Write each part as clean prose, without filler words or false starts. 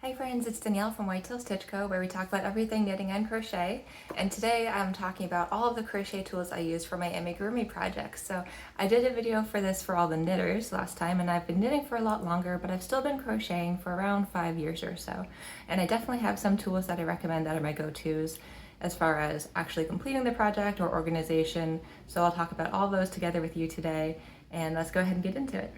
Hi friends, it's Danielle from Whitetail Stitch Co, where we talk about everything knitting and crochet. And today I'm talking about all of the crochet tools I use for my amigurumi projects. So I did a video for this for all the knitters last time, and I've been knitting for a lot longer, but I've still been crocheting for around 5 years or so. And I definitely have some tools that I recommend that are my go-tos as far as actually completing the project or organization. So I'll talk about all those together with you today, and let's go ahead and get into it.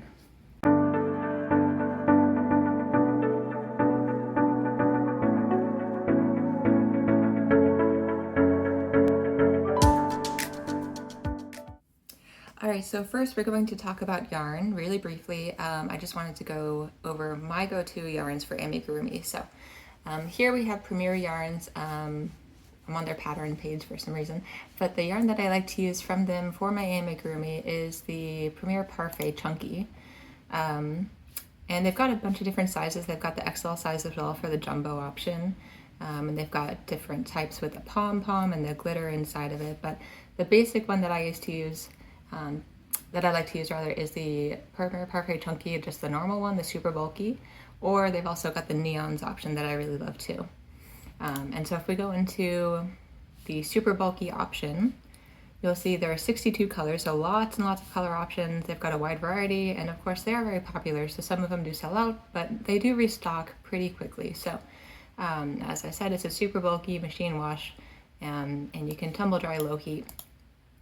All right, so first we're going to talk about yarn really briefly. I just wanted to go over my go-to yarns for amigurumi. So here we have Premier Yarns. I'm on their pattern page for some reason, but the yarn that I like to use from them for my amigurumi is the Premier Parfait Chunky. And they've got a bunch of different sizes. They've got the XL size as well for the jumbo option. And they've got different types with the pom-pom and the glitter inside of it. But the basic one that I like to use is the Premier Parfait Chunky, just the normal one, the super bulky, or they've also got the neons option that I really love too. And so if we go into the super bulky option, you'll see there are 62 colors, so lots and lots of color options. They've got a wide variety, and of course they are very popular, so some of them do sell out, but they do restock pretty quickly. So as I said, it's a super bulky machine wash, and you can tumble dry low heat,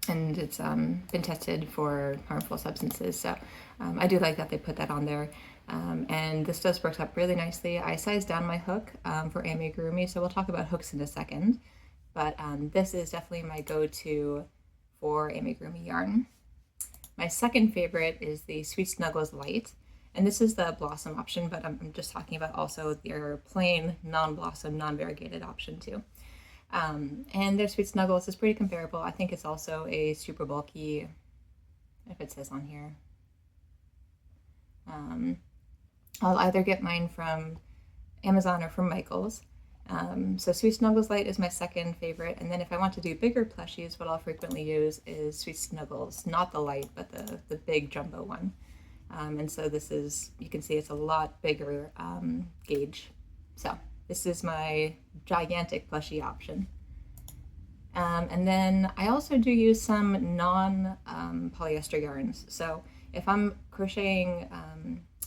and it's been tested for harmful substances. So I do like that they put that on there. And this does work up really nicely. I sized down my hook for amigurumi, so we'll talk about hooks in a second. But this is definitely my go-to for amigurumi yarn. My second favorite is the Sweet Snuggles Light. And this is the blossom option, but I'm just talking about also their plain non-blossom, non-variegated option too. And their Sweet Snuggles is pretty comparable. I think it's also a super bulky, if it says on here. I'll either get mine from Amazon or from Michaels. So Sweet Snuggles Light is my second favorite. And then if I want to do bigger plushies, what I'll frequently use is Sweet Snuggles, not the light, but the big jumbo one. And so this is, you can see it's a lot bigger gauge. So this is my gigantic plushie option. And then I also do use some non-polyester yarns. So if I'm crocheting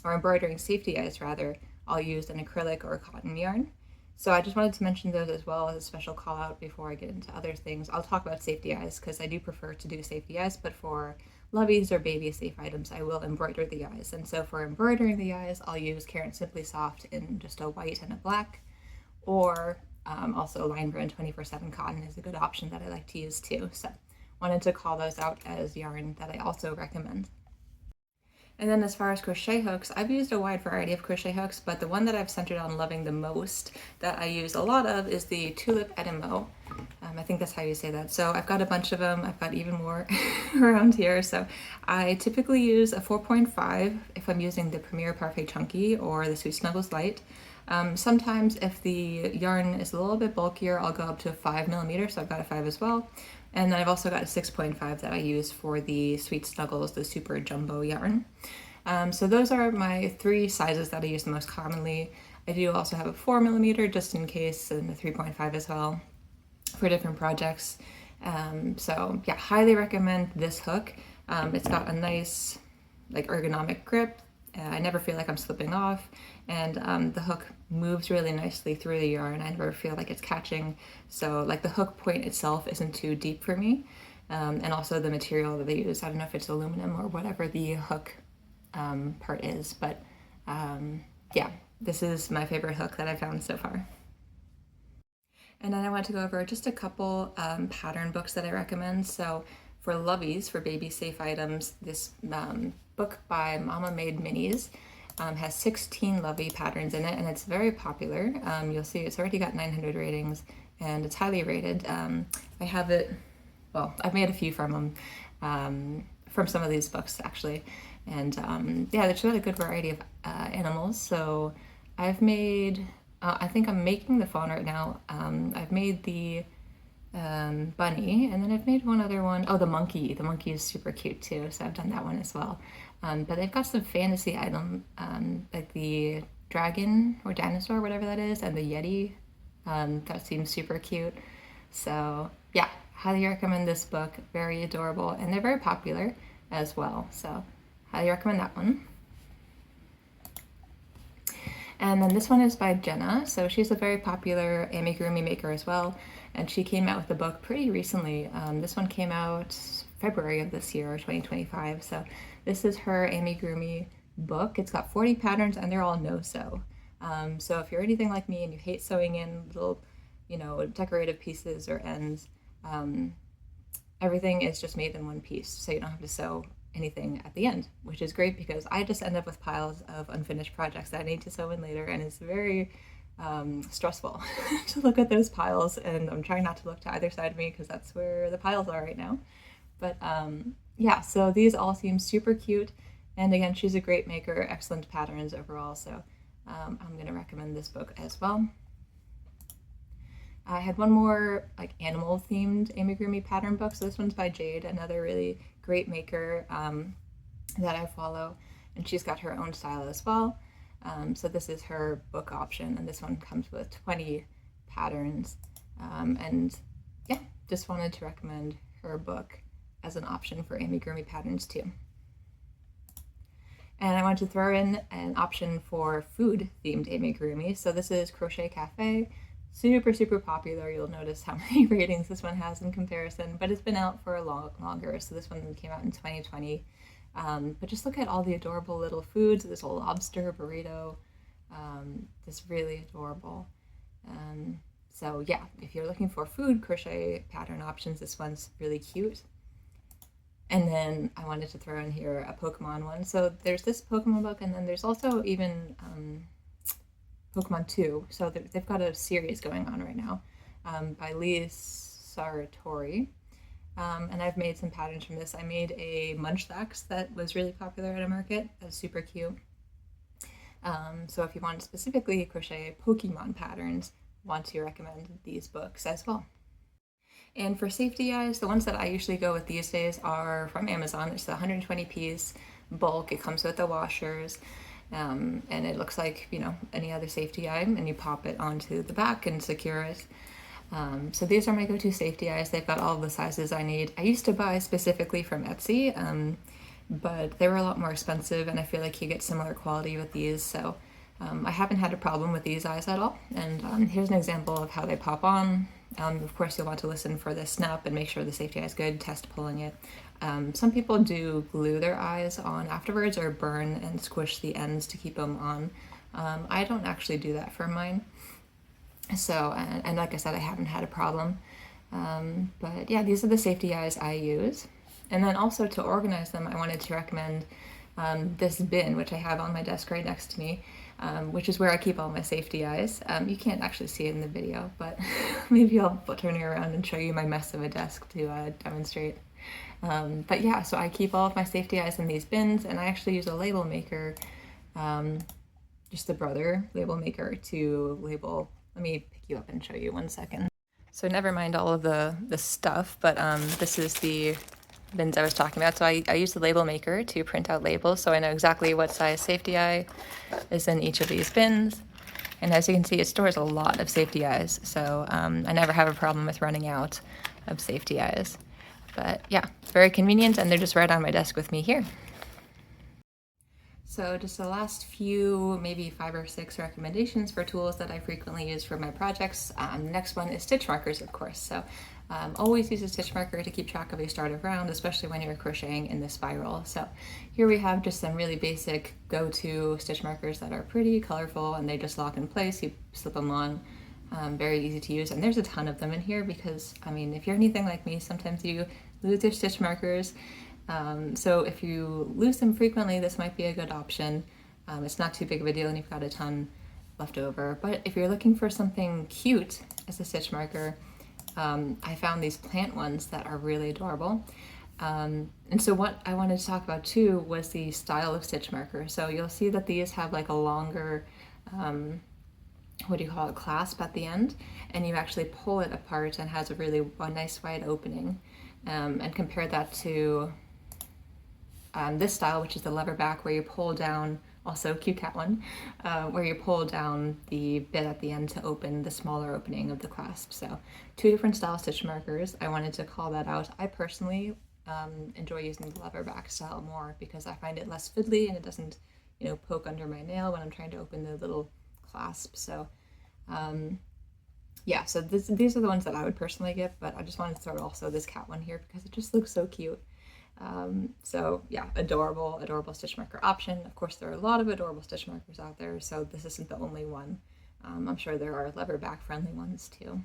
or embroidering safety eyes rather, I'll use an acrylic or a cotton yarn. So I just wanted to mention those as well as a special call out before I get into other things. I'll talk about safety eyes because I do prefer to do safety eyes, but for loveys or baby safe items, I will embroider the eyes. And so for embroidering the eyes, I'll use Karen Simply Soft in just a white and a black, or also Line Brand 24/7 cotton is a good option that I like to use too. So wanted to call those out as yarn that I also recommend. And then as far as crochet hooks, I've used a wide variety of crochet hooks, but the one that I've centered on loving the most that I use a lot of is the Tulip Edimo. I think that's how you say that. So I've got a bunch of them. I've got even more around here. So I typically use a 4.5 if I'm using the Premier Parfait Chunky or the Sweet Snuggles Light. Sometimes if the yarn is a little bit bulkier, I'll go up to a 5mm, so I've got a 5 as well. And then I've also got a 6.5 that I use for the Sweet Snuggles, the super jumbo yarn. So those are my 3 sizes that I use the most commonly. I do also have a 4mm just in case, and a 3.5 as well for different projects. So yeah, highly recommend this hook. It's got a nice like ergonomic grip. I never feel like I'm slipping off, and the hook moves really nicely through the yarn. I never feel like it's catching, so like the hook point itself isn't too deep for me. And also the material that they use, I don't know if it's aluminum or whatever the hook part is, but yeah, this is my favorite hook that I've found so far. And then I want to go over just a couple pattern books that I recommend. So for loveys, for baby safe items, this book by Mama Made Minis has 16 lovey patterns in it, and it's very popular. You'll see it's already got 900 ratings, and it's highly rated. I have it, well, I've made a few from them, from some of these books actually. And yeah, there's really a good variety of animals. So I've made, I think I'm making the fawn right now. I've made the bunny, and then I've made one other one. Oh, the monkey. The monkey is super cute too, so I've done that one as well. But they've got some fantasy item, like the dragon or dinosaur, whatever that is, and the Yeti. That seems super cute. So yeah, highly recommend this book. Very adorable, and they're very popular as well. So highly recommend that one. And then this one is by Jenna. So she's a very popular amigurumi maker as well. And she came out with a book pretty recently. This one came out February of this year, 2025. So this is her amigurumi book. It's got 40 patterns and they're all no-sew. So if you're anything like me and you hate sewing in little, decorative pieces or ends, everything is just made in one piece. So you don't have to sew anything at the end, which is great because I just end up with piles of unfinished projects that I need to sew in later, and it's very stressful to look at those piles, and I'm trying not to look to either side of me because that's where the piles are right now. But yeah, so these all seem super cute, and again, she's a great maker, excellent patterns overall, so I'm going to recommend this book as well. I had one more like animal themed amigurumi pattern book. So this one's by Jade, another really great maker that I follow, and she's got her own style as well. So this is her book option, and this one comes with 20 patterns. And yeah, just wanted to recommend her book as an option for amigurumi patterns too. And I wanted to throw in an option for food themed amigurumi. So this is Crochet Cafe. Super, super popular. You'll notice how many ratings this one has in comparison, but it's been out for a lot longer. So this one came out in 2020. But just look at all the adorable little foods. This whole lobster burrito, just really adorable. So yeah, if you're looking for food crochet pattern options, this one's really cute. And then I wanted to throw in here a Pokemon one. So there's this Pokemon book, and then there's also even Pokemon 2. So they've got a series going on right now by Lee Sartori. And I've made some patterns from this. I made a Munchlax that was really popular at a market. That was super cute. So if you want to specifically crochet Pokemon patterns, want to recommend these books as well. And for safety eyes, the ones that I usually go with these days are from Amazon. It's the 120 piece bulk. It comes with the washers. And it looks like, any other safety eye, and you pop it onto the back and secure it. So these are my go-to safety eyes. They've got all the sizes I need. I used to buy specifically from Etsy, but they were a lot more expensive, and I feel like you get similar quality with these. So I haven't had a problem with these eyes at all. And here's an example of how they pop on. Of course, you'll want to listen for the snap and make sure the safety eye is good, test pulling it. Some people do glue their eyes on afterwards or burn and squish the ends to keep them on. I don't actually do that for mine. So, and like I said, I haven't had a problem. But yeah, these are the safety eyes I use. And then also to organize them, I wanted to recommend this bin, which I have on my desk right next to me, which is where I keep all my safety eyes. You can't actually see it in the video, but maybe I'll turn it around and show you my mess of a desk to demonstrate. But yeah, so I keep all of my safety eyes in these bins, and I actually use a label maker, just the Brother label maker to label. Let me pick you up and show you 1 second. So never mind all of the stuff, but this is the bins I was talking about. So I use the label maker to print out labels, so I know exactly what size safety eye is in each of these bins. And as you can see, it stores a lot of safety eyes, so I never have a problem with running out of safety eyes. But yeah, it's very convenient, and they're just right on my desk with me here. So just the last few, maybe 5 or 6 recommendations for tools that I frequently use for my projects. Next one is stitch markers, of course. So always use a stitch marker to keep track of your start of round, especially when you're crocheting in the spiral. So here we have just some really basic go-to stitch markers that are pretty colorful, and they just lock in place. You slip them on. Very easy to use, and there's a ton of them in here because, I mean, if you're anything like me, sometimes you lose your stitch markers. So if you lose them frequently, this might be a good option. It's not too big of a deal and you've got a ton left over. But if you're looking for something cute as a stitch marker, I found these plant ones that are really adorable. And so what I wanted to talk about too was the style of stitch marker. So you'll see that these have like a longer, clasp at the end, and you actually pull it apart and has a nice wide opening. And compare that to this style, which is the leverback, where you pull down also cute cat one, where you pull down the bit at the end to open the smaller opening of the clasp. So 2 different style stitch markers. I wanted to call that out. I personally enjoy using the leverback style more because I find it less fiddly and it doesn't, you know, poke under my nail when I'm trying to open the little clasp. So yeah, so these are the ones that I would personally get, but I just wanted to throw also this cat one here because it just looks so cute. So yeah, adorable, adorable stitch marker option. Of course, there are a lot of adorable stitch markers out there, so this isn't the only one. I'm sure there are leverback friendly ones too.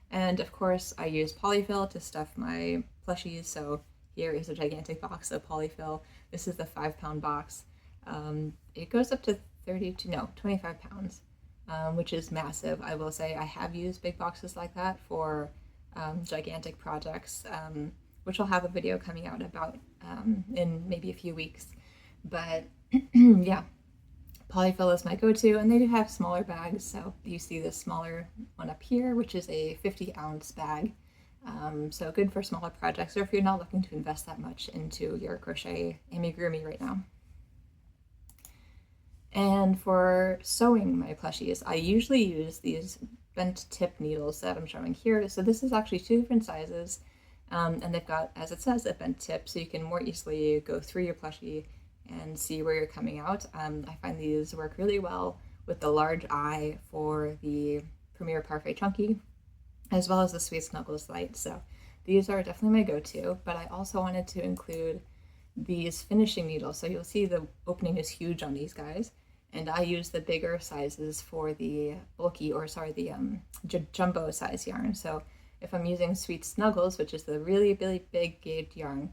And of course, I use polyfill to stuff my plushies. So here is a gigantic box of polyfill. This is the 5-pound box. It goes up to 25 pounds, which is massive. I will say I have used big boxes like that for gigantic projects, which I'll have a video coming out about in maybe a few weeks. But yeah, polyfill is my go-to, and they do have smaller bags. So you see this smaller one up here, which is a 50-ounce bag. So good for smaller projects, or if you're not looking to invest that much into your crochet amigurumi right now. And for sewing my plushies, I usually use these bent tip needles that I'm showing here. So this is actually 2 different sizes, and they've got, as it says, a bent tip, so you can more easily go through your plushie and see where you're coming out. I find these work really well with the large eye for the Premier Parfait Chunky, as well as the Sweet Snuggles Light. So these are definitely my go-to, but I also wanted to include these finishing needles. So you'll see the opening is huge on these guys, and I use the bigger sizes for the bulky, or sorry, the jumbo size yarn. So if I'm using Sweet Snuggles, which is the really, really big gauge yarn,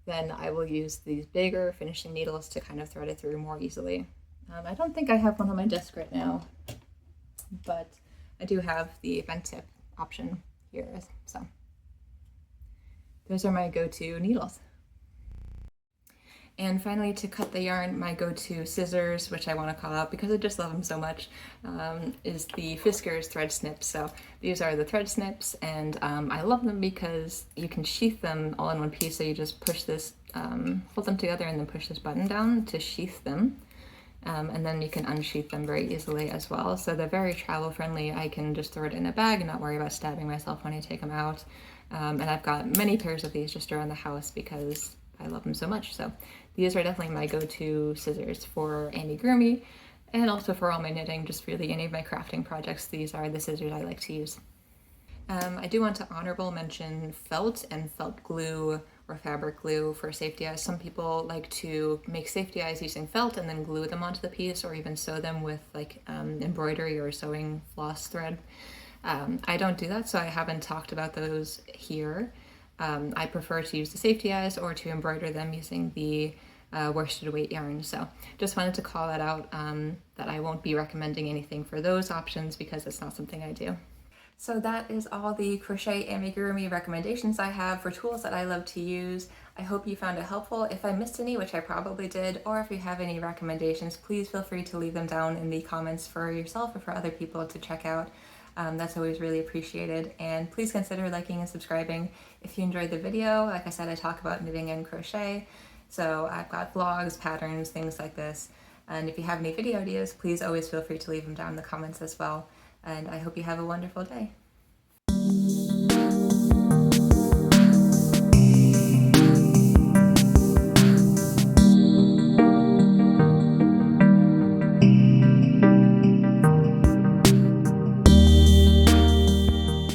then I will use these bigger finishing needles to kind of thread it through more easily. I don't think I have one on my desk right now, but I do have the bent tip option here. So those are my go-to needles. And finally, to cut the yarn, my go-to scissors, which I want to call out because I just love them so much, is the Fiskars thread snips. So these are the thread snips, and I love them because you can sheath them all in one piece. So you just push this, hold them together and then push this button down to sheath them. And then you can unsheath them very easily as well. So they're very travel friendly. I can just throw it in a bag and not worry about stabbing myself when I take them out. And I've got many pairs of these just around the house because I love them so much. So these are definitely my go-to scissors for amigurumi, and also for all my knitting, just really any of my crafting projects. These are the scissors I like to use. I do want to honorable mention felt and felt glue or fabric glue for safety eyes. Some people like to make safety eyes using felt and then glue them onto the piece, or even sew them with like embroidery or sewing floss thread. I don't do that, so I haven't talked about those here. I prefer to use the safety eyes or to embroider them using the worsted weight yarn. So just wanted to call that out, that I won't be recommending anything for those options because it's not something I do. So that is all the crochet amigurumi recommendations I have for tools that I love to use. I hope you found it helpful. If I missed any, which I probably did, or if you have any recommendations, please feel free to leave them down in the comments for yourself or for other people to check out. That's always really appreciated. And please consider liking and subscribing if you enjoyed the video. Like I said, I talk about knitting and crochet. So I've got vlogs, patterns, things like this. And if you have any video ideas, please always feel free to leave them down in the comments as well. And I hope you have a wonderful day.